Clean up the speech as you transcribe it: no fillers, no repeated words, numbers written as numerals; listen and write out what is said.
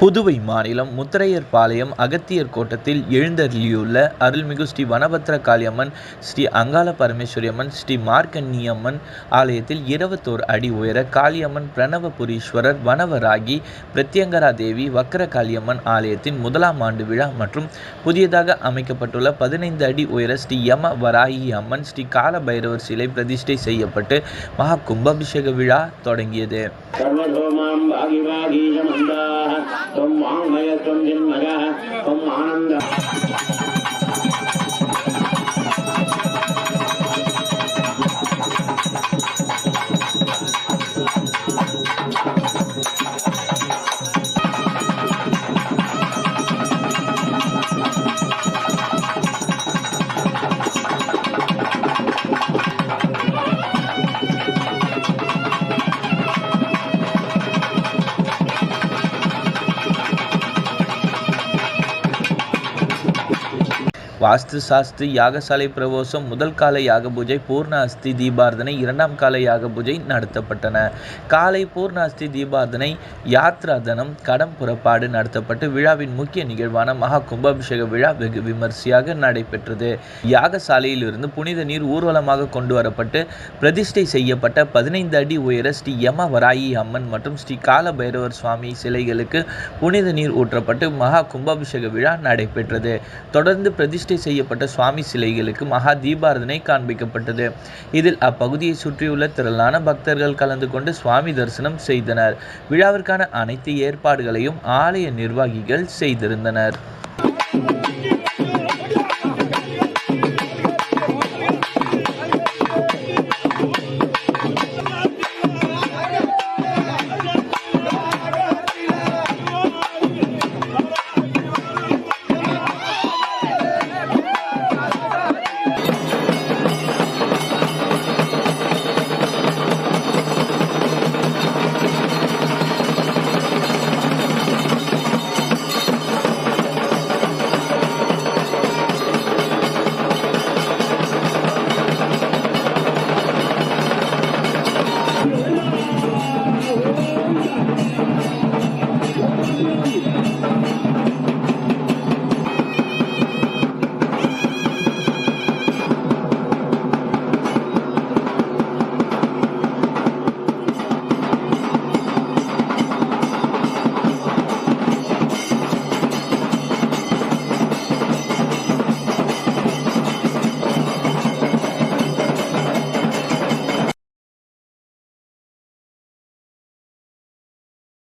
புதுவை மாநிலம் முத்தரையர்பாளையம் அகத்தியர் கோட்டத்தில் எழுந்தருளியுள்ள அருள்மிகு ஸ்ரீ வனபத்ர காளியம்மன், ஸ்ரீ அங்காள பரமேஸ்வரியம்மன், ஸ்ரீ மார்க்கண்ணியம்மன் ஆலயத்தில் 21 அடி உயர காளியம்மன், பிரணவபுரீஸ்வரர், வனவராகி, பிரத்யங்கரா தேவி, வக்கர காளியம்மன் ஆலயத்தின் 1ஆம் ஆண்டு விழா மற்றும் புதியதாக அமைக்கப்பட்டுள்ள 15 அடி உயர ஸ்ரீ யம வராகி அம்மன், ஸ்ரீ கால பைரவர் சிலை பிரதிஷ்டை செய்யப்பட்டு மகா கும்பாபிஷேக விழா தொடங்கியது. வாஸ்து சாஸ்து யாகசாலை பிரவேசம், முதல் கால யாக பூஜை, பூர்ண அஸ்தி தீபார்த்தனை, 2ஆம் கால யாக பூஜை நடத்தப்பட்டன. காலை பூர்ண அஸ்தி தீபார்த்தனை, யாத்ராதனம், கடம் புறப்பாடு நடத்தப்பட்டு விழாவின் முக்கிய நிகழ்வான மகா கும்பாபிஷேக விழா வெகு விமர்சையாக நடைபெற்றது. யாகசாலையிலிருந்து புனித நீர் ஊர்வலமாக கொண்டு வரப்பட்டு பிரதிஷ்டை செய்யப்பட்ட 15 அடி உயர ஸ்ரீ யம வராயி அம்மன் மற்றும் ஸ்ரீ கால பைரவர் சுவாமி சிலைகளுக்கு புனித நீர் ஊற்றப்பட்டு மகா கும்பாபிஷேக விழா நடைபெற்றது. தொடர்ந்து பிரதிஷ்டை செய்யப்பட்ட சுவாமி சிலைகளுக்கு மகா தீபாரதனை காண்பிக்கப்பட்டது. இதில் அப்பகுதியை சுற்றியுள்ள திரளான பக்தர்கள் கலந்து கொண்டு சுவாமி தரிசனம் செய்தனர். விழாவிற்கான அனைத்து ஏற்பாடுகளையும் ஆலய நிர்வாகிகள் செய்திருந்தனர்.